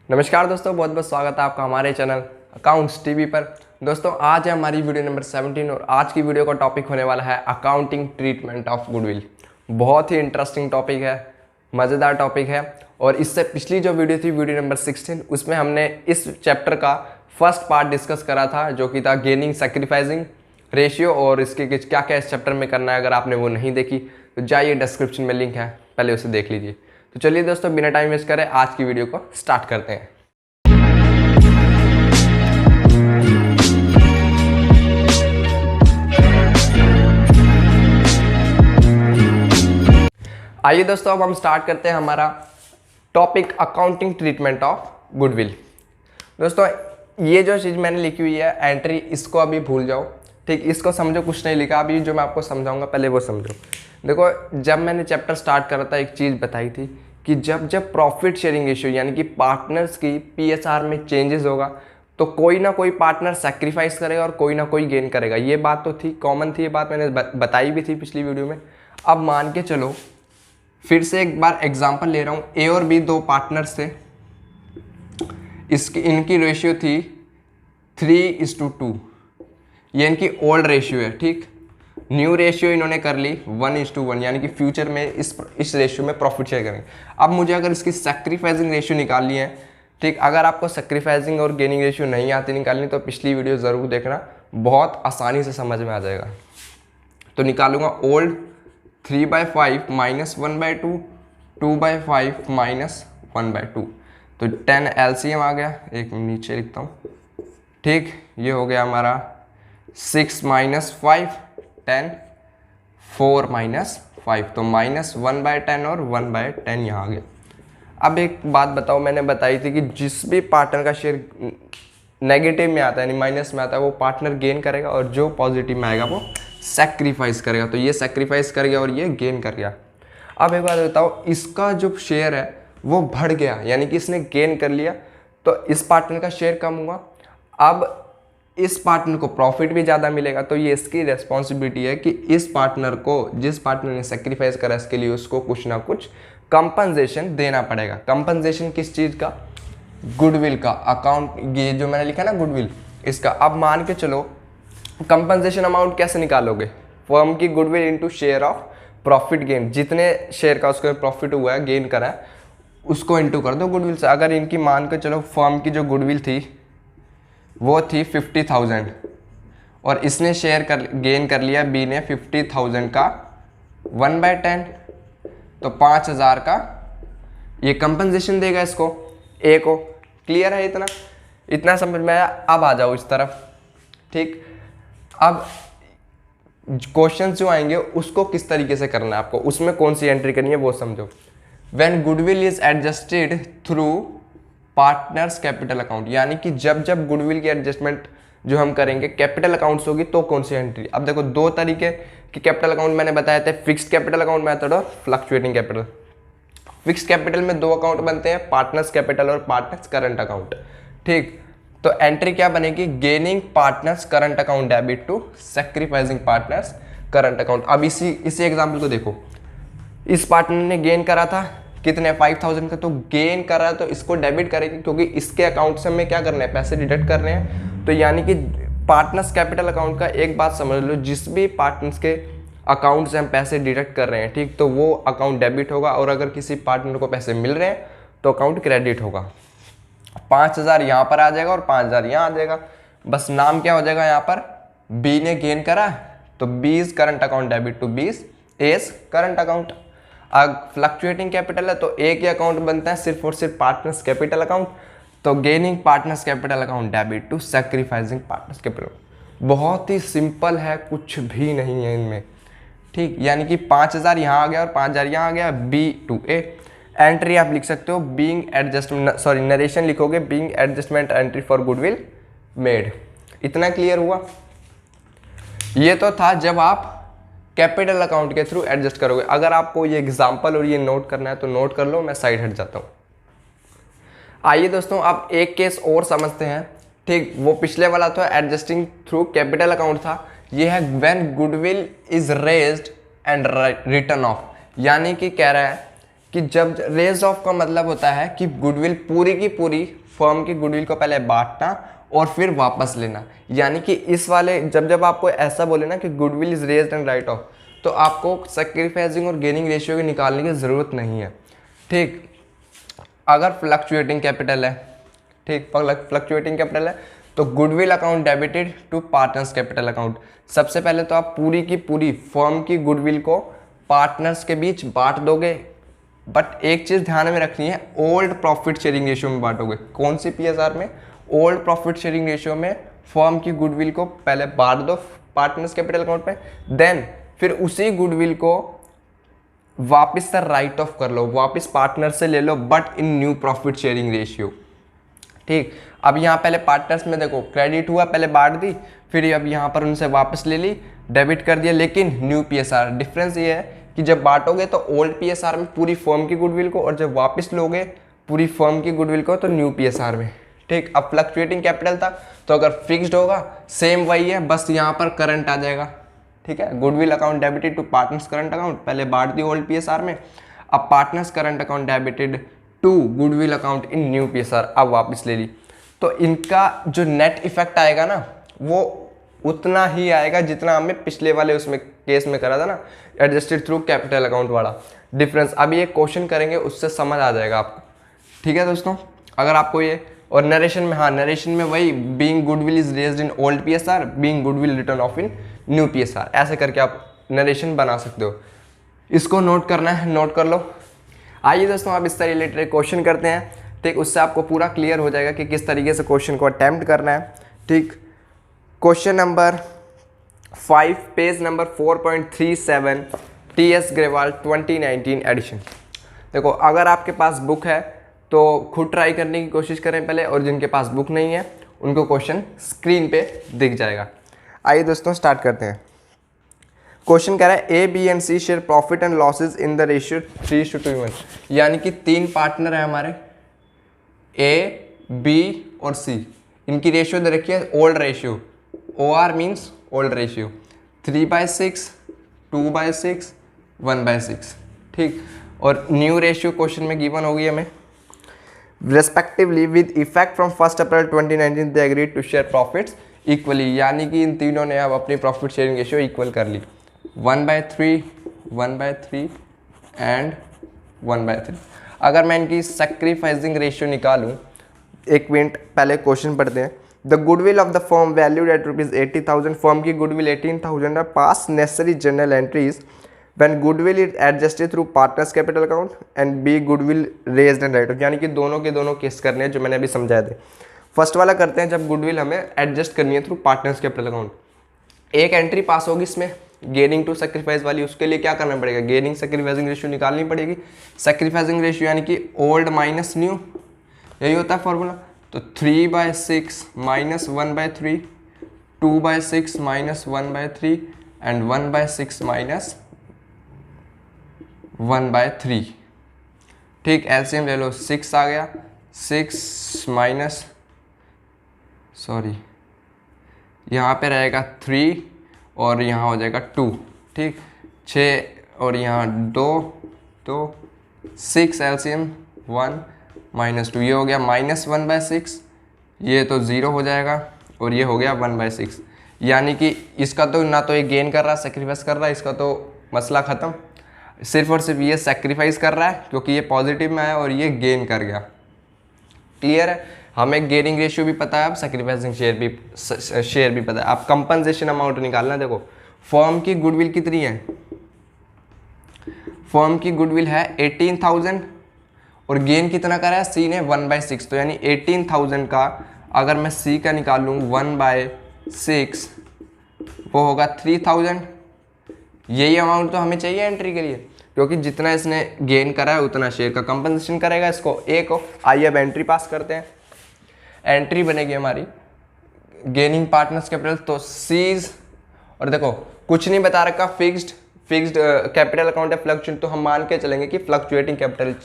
नमस्कार दोस्तों, बहुत बहुत स्वागत है आपका हमारे चैनल अकाउंट्स टीवी पर। दोस्तों आज है हमारी वीडियो नंबर 17 और आज की वीडियो का टॉपिक होने वाला है अकाउंटिंग ट्रीटमेंट ऑफ गुडविल। बहुत ही इंटरेस्टिंग टॉपिक है, मज़ेदार टॉपिक है। और इससे पिछली जो वीडियो थी वीडियो नंबर 16, उसमें हमने इस चैप्टर का फर्स्ट पार्ट डिस्कस करा था जो कि था गेनिंग सैक्रिफाइसिंग रेशियो और इसके क्या क्या इस चैप्टर में करना है। अगर आपने वो नहीं देखी तो जाइए, डिस्क्रिप्शन में लिंक है, पहले उसे देख लीजिए। तो चलिए दोस्तों, बिना टाइम वेस्ट करें आज की वीडियो को स्टार्ट करते हैं। आइए दोस्तों, अब हम स्टार्ट करते हैं हमारा topic accounting treatment of goodwill. दोस्तों ये जो चीज़ मैंने लिखी हुई है एंट्री, इसको अभी भूल जाओ, ठीक। इसको समझो, कुछ नहीं लिखा। अभी जो मैं आपको समझाऊंगा पहले वो समझो। देखो, जब मैंने चैप्टर स्टार्ट करा था एक चीज़ बताई थी कि जब जब प्रॉफिट शेयरिंग रेशियो यानी कि पार्टनर्स की पीएसआर में चेंजेस होगा तो कोई ना कोई पार्टनर सैक्रिफाइस करेगा और कोई ना कोई गेन करेगा। ये बात तो थी, कॉमन थी, ये बात मैंने बताई भी थी पिछली वीडियो में। अब मान के चलो, फिर से एक बार एग्जांपल ले रहा हूँ। ए और बी दो पार्टनर्स थे, इनकी रेशियो थी 3:2। ये इनकी ओल्ड रेशियो है, ठीक। न्यू रेशियो इन्होंने कर ली 1:1, यानी कि फ्यूचर में इस रेशियो में प्रॉफिट शेयर करेंगे। अब मुझे अगर इसकी सैक्रिफाइसिंग रेशियो निकालनी है, ठीक। अगर आपको सैक्रिफाइसिंग और गेनिंग रेशियो नहीं आती निकालनी तो पिछली वीडियो ज़रूर देखना, बहुत आसानी से समझ में आ जाएगा। तो निकालूंगा ओल्ड 3/5 माइनस 1/2, 2/5 माइनस 1/2, तो 10 एलसीएम आ गया। एक नीचे लिखता हूँ, ठीक। ये हो गया हमारा 6 माइनस 5, 10, 4 माइनस 5, तो माइनस 1/10 और 1/10 यहाँ आ गया। अब एक बात बताओ, मैंने बताई थी कि जिस भी पार्टनर का शेयर नेगेटिव में आता है यानी माइनस में आता है वो पार्टनर गेन करेगा और जो पॉजिटिव में आएगा वो सैक्रिफाइस करेगा। तो ये सैक्रिफाइस कर गया और ये गेन कर गया। अब एक बात बताओ, इसका जो शेयर है वो बढ़ गया यानी कि इसने गेन कर लिया तो इस पार्टनर का शेयर कम हुआ। अब इस पार्टनर को प्रॉफिट भी ज़्यादा मिलेगा, तो ये इसकी रिस्पॉन्सिबिलिटी है कि इस पार्टनर को, जिस पार्टनर ने सेक्रीफाइस करा, इसके लिए उसको कुछ ना कुछ कंपनसेशन देना पड़ेगा। कंपनसेशन किस चीज़ का? गुडविल का। अकाउंट, ये जो मैंने लिखा ना गुडविल, इसका। अब मान के चलो, कंपनसेशन अमाउंट कैसे निकालोगे? फर्म की goodwill into share of profit gain, जितने शेयर का उसको प्रॉफिट हुआ है, गेन करा है, उसको इंटू कर दो गुडविल से। अगर इनकी मान के चलो फर्म की जो गुडविल थी वो थी 50,000 और इसने शेयर गेन कर लिया बी ने 50,000 का 1/10, तो 5,000 का ये कंपनसेशन देगा इसको, ए को। क्लियर है? इतना समझ में आया? अब आ जाओ इस तरफ, ठीक। अब क्वेश्चन जो आएंगे उसको किस तरीके से करना है आपको, उसमें कौन सी एंट्री करनी है वो समझो। When goodwill is adjusted through partners capital account, यानी कि जब जब गुडविल की एडजस्टमेंट जो हम करेंगे कैपिटल अकाउंट्स होगी तो कौन सी एंट्री। अब देखो, दो तरीके की कैपिटल अकाउंट मैंने बताए थे, फिक्स्ड कैपिटल अकाउंट मेथड और फ्लक्चुएटिंग कैपिटल। फिक्स्ड कैपिटल में दो अकाउंट बनते हैं, पार्टनर्स कैपिटल और पार्टनर्स करंट अकाउंट, ठीक। तो एंट्री क्या बनेगी? Gaining partners current account debit to sacrificing partners current account. अब इसी एग्जाम्पल को देखो, इस पार्टनर ने गेन करा था कितने? 5,000 का, तो गेन कर रहा है तो इसको डेबिट करेगी क्योंकि इसके अकाउंट से हमें क्या करना है? पैसे डिडक्ट करने हैं। तो यानी कि पार्टनर्स कैपिटल अकाउंट का एक बात समझ लो, जिस भी पार्टनर्स के अकाउंट से हम पैसे डिडक्ट कर रहे हैं, ठीक, तो वो अकाउंट डेबिट होगा और अगर किसी पार्टनर को पैसे मिल रहे हैं तो अकाउंट क्रेडिट होगा। 5,000 यहाँ पर आ जाएगा और 5,000 यहाँ आ जाएगा। बस नाम क्या हो जाएगा यहाँ पर? बी ने गेन करा तो B is current account debit to B is current account. अब फ्लक्चुएटिंग कैपिटल है तो एक ही अकाउंट बनता है सिर्फ और सिर्फ पार्टनर्स कैपिटल अकाउंट, तो gaining partners capital account debit to sacrificing partners capital. बहुत ही सिंपल है, कुछ भी नहीं है इनमें, ठीक। यानी कि 5,000 यहाँ आ गया और 5,000 यहाँ आ गया, बी टू ए। एंट्री आप लिख सकते हो बीइंग एडजस्टमेंट, सॉरी नरेशन लिखोगे being adjustment entry for goodwill made. इतना क्लियर हुआ? ये तो था जब आप कैपिटल अकाउंट के थ्रू एडजस्ट करोगे। अगर आपको ये एग्जांपल और ये नोट करना है तो नोट कर लो, मैं साइड हट जाता हूँ। आइए दोस्तों, अब एक केस और समझते हैं, ठीक। वो पिछले वाला तो एडजस्टिंग थ्रू कैपिटल अकाउंट था, ये है when goodwill is raised and return of. यानी कि कह रहा है कि जब रेज ऑफ का मतलब होता है कि गुडविल पूरी की पूरी फर्म की गुडविल को पहले बांटना और फिर वापस लेना। यानी कि इस वाले जब आपको ऐसा बोले ना कि goodwill is raised and write of, तो आपको सैक्रिफाइसिंग और गेनिंग रेशियो की निकालने की ज़रूरत नहीं है। ठीक, अगर फ्लक्चुएटिंग कैपिटल है, ठीक, फ्लक्चुएटिंग कैपिटल है, तो goodwill account debited to partners capital account. सबसे पहले तो आप पूरी की पूरी फर्म की गुडविल को पार्टनर्स के बीच बांट दोगे, बट एक चीज़ ध्यान में रखनी है, ओल्ड प्रॉफिट शेयरिंग रेशियो में बांटोगे। कौन सी पीएसआर में? ओल्ड प्रॉफिट शेयरिंग रेशियो में फर्म की गुडविल को पहले बांट दो पार्टनर्स कैपिटल अकाउंट में, देन फिर उसी गुडविल को वापस से राइट ऑफ कर लो, वापस पार्टनर से ले लो, but in new profit sharing ratio. ठीक, अब यहाँ पहले पार्टनर्स में देखो क्रेडिट हुआ, पहले बांट दी, फिर अब यहाँ पर उनसे वापस ले ली, डेबिट कर दिया, लेकिन न्यू पीएसआर। डिफरेंस ये है कि जब बांटोगे तो ओल्ड पीएसआर में पूरी फर्म की गुडविल को, और जब वापस लोगे पूरी फर्म की गुडविल को तो न्यू पीएसआर में। ठीक, अब फ्लक्चुएटिंग कैपिटल था तो अगर फिक्स्ड होगा सेम वही है, बस यहाँ पर करंट आ जाएगा। ठीक है, goodwill account debited to partners current account, पहले बांट दी ओल्ड पीएसआर में, अब partners current account debited to goodwill account in new PSR, अब वापस ले ली। तो इनका जो नेट इफेक्ट आएगा ना वो उतना ही आएगा जितना हमने पिछले वाले उसमें केस में करा था ना, एडजस्टेड थ्रू कैपिटल अकाउंट वाला डिफरेंस। अभी एक क्वेश्चन करेंगे उससे समझ आ जाएगा आपको। ठीक है दोस्तों, अगर आपको ये, और नरेशन में, हाँ नरेशन में वही being goodwill is raised in old PSR, being goodwill return of in new PSR, ऐसे करके आप नरेशन बना सकते हो। इसको नोट करना है, नोट कर लो। आइए दोस्तों आप इससे रिलेटेड क्वेश्चन करते हैं। ठीक, उससे आपको पूरा क्लियर हो जाएगा कि किस तरीके से क्वेश्चन को अटेम्प्ट करना है। ठीक, question number 5 page number 4.37 TS Grewal 2019 edition. देखो अगर आपके पास बुक है तो खुद ट्राई करने की कोशिश करें पहले, और जिनके पास बुक नहीं है उनको क्वेश्चन स्क्रीन पे दिख जाएगा। आइए दोस्तों स्टार्ट करते हैं। क्वेश्चन कह रहा है A B and C share profit and losses in the ratio 3:1, यानी कि 3 पार्टनर है हमारे, ए बी और सी। इनकी रेशियो दे रखी है old ratio, OR means old ratio, 3/6, 2/6, 1/6। ठीक, और न्यू रेशियो क्वेश्चन में गिवन होगी हमें, respectively with effect from 1 April 2019 they agreed to share profits equally, यानी कि इन तीनों ने अब अपनी प्रॉफिट शेयरिंग रेशियो इक्वल कर ली, 1/3, 1/3 एंड 1/3। अगर मैं इनकी सैक्रिफाइसिंग रेशियो निकालूं, एक मिनट पहले क्वेश्चन पढ़ते हैं। The goodwill of the firm valued at ₹80,000, firm की गुडविल 18,000 है, pass necessary journal entries when goodwill is adjusted through partners capital account and B goodwill raised and write off, यानी कि दोनों के दोनों केस करने हैं जो मैंने अभी समझाए थे। फर्स्ट वाला करते हैं जब गुडविल हमें एडजस्ट करनी है थ्रू पार्टनर्स कैपिटल अकाउंट। एक एंट्री पास होगी इसमें गेनिंग टू सेक्रीफाइस वाली, उसके लिए क्या करना पड़ेगा, गेनिंग सेक्रीफाइसिंग रेशियो निकालनी पड़ेगी। सेक्रीफाइसिंग रेशियो यानी कि ओल्ड माइनस न्यू, यही होता है फॉर्मूला। तो 3/6 माइनस 1/3, 2/6 माइनस 1/3 एंड 1/6 माइनस 1/3। ठीक, एलसीएम ले लो, 6 आ गया, 6 माइनस, सॉरी यहाँ पे रहेगा 3 और यहाँ हो जाएगा 2। ठीक, 6 और यहाँ 2, तो 6 एलसीएम 1 माइनस 2, ये हो गया माइनस 1/6, ये तो 0 हो जाएगा, और ये हो गया 1/6। यानी कि इसका तो ना तो ये गेन कर रहा है सेक्रीफाइस कर रहा है, इसका तो मसला ख़त्म। सिर्फ और सिर्फ ये सेक्रीफाइस कर रहा है क्योंकि ये पॉजिटिव में आया और ये गेन कर गया। क्लियर है, हमें गेनिंग रेशियो भी पता है, अब सेक्रीफाइसिंग शेयर भी पता है। अब कंपनसेशन अमाउंट निकालना। देखो फर्म की गुडविल कितनी है, फर्म की गुडविल है 18,000 और गेन कितना करा है सी ने 1/6, तो यानी 18,000 का अगर मैं सी का निकालूँ 1/6 वो होगा 3,000। यही अमाउंट तो हमें चाहिए एंट्री के लिए, क्योंकि जितना इसने गेन करा है उतना शेयर का कंपनसेशन करेगा इसको ए को। आइए अब एंट्री पास करते हैं। एंट्री बनेगी हमारी गेनिंग पार्टनर्स कैपिटल, तो सीज, और देखो कुछ नहीं बता रखा, फिक्स्ड कैपिटल अकाउंट है, फ्लक्चुएट, तो हम मान के चलेंगे कि फ्लक्चुएटिंग कैपिटल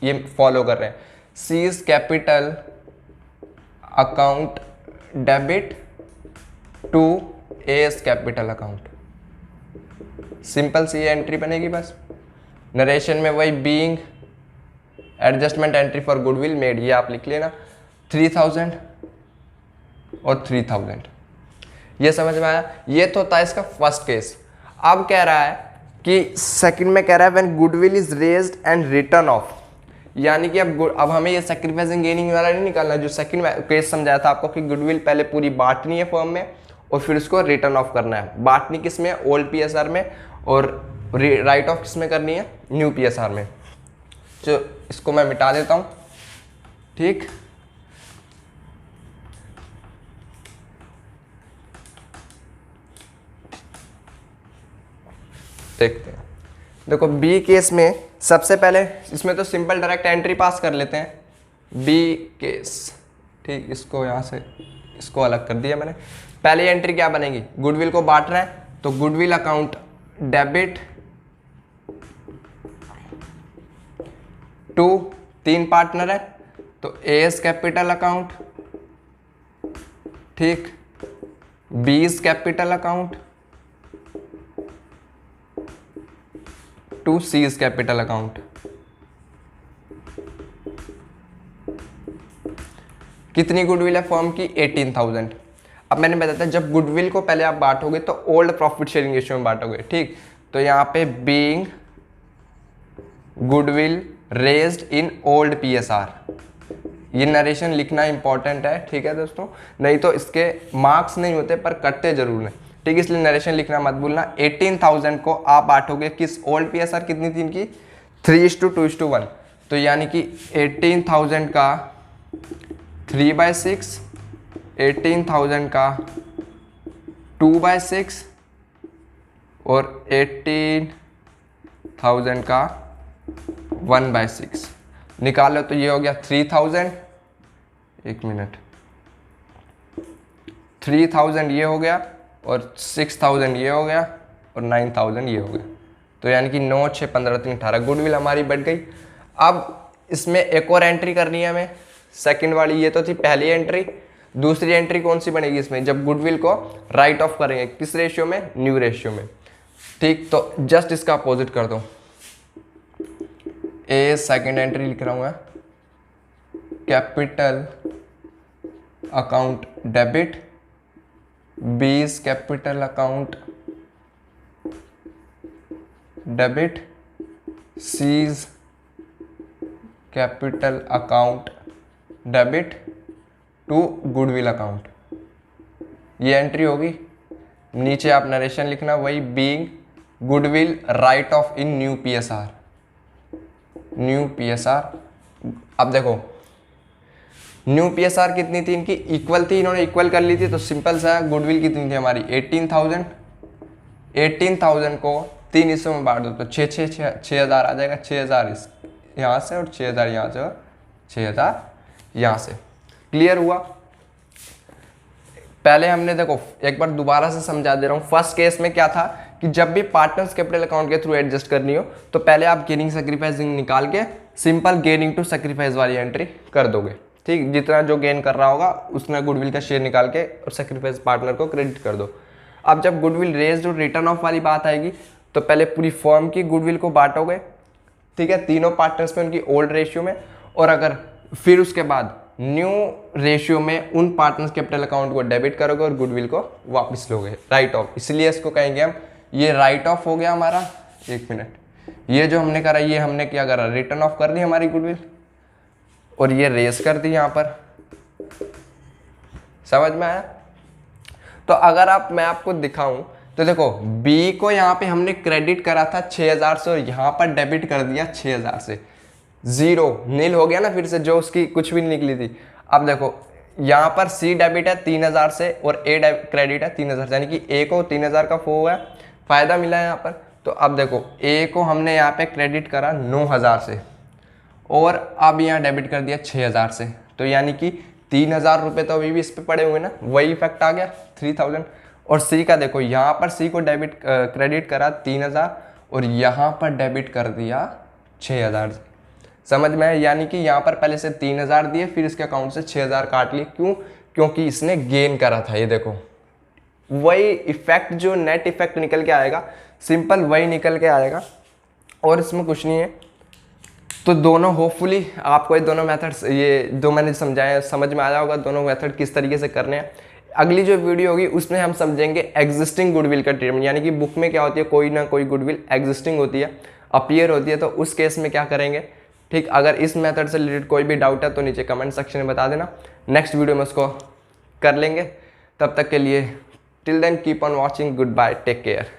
ये फॉलो कर रहे हैं। C's capital account debit to A's capital account, simple C entry बनेगी बस। नरेशन में वही being adjustment entry for goodwill made, ये आप लिख लेना 3000 और 3000। ये समझ में आया? ये तो था इसका फर्स्ट केस। अब कह रहा है कि सेकंड में कह रहा है when goodwill is raised and return of, यानी कि अब हमें ये सैक्रिफाइस एंड गेनिंग वाला नहीं निकालना। जो सेकंड केस समझाया था आपको कि गुडविल पहले पूरी बांटनी है फर्म में और फिर उसको रिटर्न ऑफ करना है। बांटनी किस में? ओल्ड पीएसआर में, और राइट ऑफ किस में करनी है? न्यू पीएसआर में। तो इसको मैं मिटा देता हूं, ठीक। देखते हैं, देखो बी केस में सबसे पहले इसमें तो सिंपल डायरेक्ट एंट्री पास कर लेते हैं। बी केस, ठीक, इसको यहाँ से इसको अलग कर दिया मैंने। पहली एंट्री क्या बनेगी? गुडविल को बांट रहे हैं तो goodwill account debit to, 3 partner है तो एस कैपिटल अकाउंट, ठीक, B's capital account to C's capital account. कितनी गुडविल है फर्म की? 18,000। अब मैंने बताया था जब गुडविल को पहले आप बांटोगे तो ओल्ड प्रॉफिट शेयरिंग रेशियो में बांटोगे, ठीक। तो यहां पे being goodwill raised in old PSR, ये नरेशन लिखना इंपॉर्टेंट है, ठीक है दोस्तों, नहीं तो इसके मार्क्स नहीं होते पर कटते जरूर हैं, ठीक। इसलिए नरेशन लिखना मत भूलना। 18,000 को आप बांटोगे किस? ओल्ड पीएसआर कितनी थी इनकी? 3:2:1। तो यानी कि 18,000 का 3/6, 18,000 का 2/6 और 18,000 का 1/6 निकालो तो ये हो गया 3,000। एक मिनट, 3,000 ये हो गया और 6,000 ये हो गया और 9,000 ये हो गया। तो यानी कि 9, 6, 15, 3, 18 गुडविल हमारी बढ़ गई। अब इसमें एक और एंट्री करनी है हमें, सेकंड वाली। ये तो थी पहली एंट्री। दूसरी एंट्री कौन सी बनेगी इसमें? जब गुडविल को राइट ऑफ करेंगे, किस रेशियो में? न्यू रेशियो में, ठीक। तो जस्ट इसका अपोजिट कर दो, ए सेकंड एंट्री लिख रहा हूं मैं, capital account debit, B's capital account debit, C's capital account debit to goodwill account. ये एंट्री होगी। नीचे आप नरेशन लिखना वही, being goodwill write off in new PSR, new PSR. अब देखो न्यू पीएसआर कितनी थी इनकी? इक्वल थी, इन्होंने इक्वल कर ली थी तो सिंपल सा गुडविल कितनी थी हमारी? 18,000। 18,000 को 3 हिस्सों में बांट दो तो 6,000 आ जाएगा। 6,000 यहाँ से और 6,000 यहाँ से और 6,000 यहाँ से। क्लियर हुआ? पहले हमने देखो एक बार दोबारा से समझा दे रहा हूँ। फर्स्ट केस में क्या था कि जब भी पार्टनर्स कैपिटल अकाउंट के थ्रू एडजस्ट करनी हो तो पहले आप गेनिंग सैक्रिफाइसिंग निकाल के सिंपल गेनिंग टू सैक्रिफाइस वाली एंट्री कर दोगे, ठीक। जितना जो गेन कर रहा होगा उसने गुडविल का शेयर निकाल के और सैक्रिफाइस पार्टनर को क्रेडिट कर दो। अब जब गुडविल रेज्ड और रिटर्न ऑफ वाली बात आएगी तो पहले पूरी फर्म की गुडविल को बांटोगे, ठीक है, तीनों पार्टनर्स में उनकी ओल्ड रेशियो में, और अगर फिर उसके बाद न्यू रेशियो में उन पार्टनर्स कैपिटल अकाउंट को डेबिट करोगे और गुडविल को वापस लोगे, राइट ऑफ। इसलिए इसको कहेंगे हम, ये राइट ऑफ हो गया हमारा। एक मिनट, ये जो हमने करा ये हमने क्या करा? रिटर्न ऑफ कर दी हमारी गुडविल और ये रेस कर दी यहां पर। समझ में आया? तो अगर मैं आपको दिखाऊं तो देखो बी को यहां पे हमने क्रेडिट करा था 6,000 से और यहां पर डेबिट कर दिया 6,000 से। जीरो नील हो गया ना, फिर से जो उसकी कुछ भी नहीं निकली थी। अब देखो यहां पर सी डेबिट है 3,000 से और ए क्रेडिट है 3,000 से, यानी कि ए को 3,000 का हो गया फायदा मिला है यहाँ पर। तो अब देखो ए को हमने यहाँ पे क्रेडिट करा 9,000 से और अब यहाँ डेबिट कर दिया 6,000 से, तो यानी कि 3,000 रुपये तो अभी भी इस पे पड़े हुए ना, वही इफेक्ट आ गया 3,000। और सी का देखो यहाँ पर सी को डेबिट क्रेडिट करा 3,000 और यहाँ पर डेबिट कर दिया 6,000। समझ में है? यानी कि यहाँ पर पहले से 3,000 दिए फिर इसके अकाउंट से 6,000 काट लिए। क्यों? क्योंकि इसने गेन करा था। ये देखो वही इफेक्ट जो नेट इफेक्ट निकल के आएगा, सिंपल वही निकल के आएगा और इसमें कुछ नहीं है। तो दोनों होपफुली आपको ये दोनों मेथड्स, ये जो मैंने समझाया समझ में आया होगा दोनों मेथड किस तरीके से करने हैं। अगली जो वीडियो होगी उसमें हम समझेंगे एग्जिस्टिंग गुडविल का ट्रीटमेंट, यानी कि बुक में क्या होती है, कोई ना कोई गुडविल एग्जिस्टिंग होती है, अपीयर होती है, तो उस केस में क्या करेंगे। ठीक, अगर इस मेथड से रिलेटेड कोई भी डाउट है तो नीचे कमेंट सेक्शन में बता देना, नेक्स्ट वीडियो में उसको कर लेंगे। तब तक के लिए till then keep on watching, good bye, take care.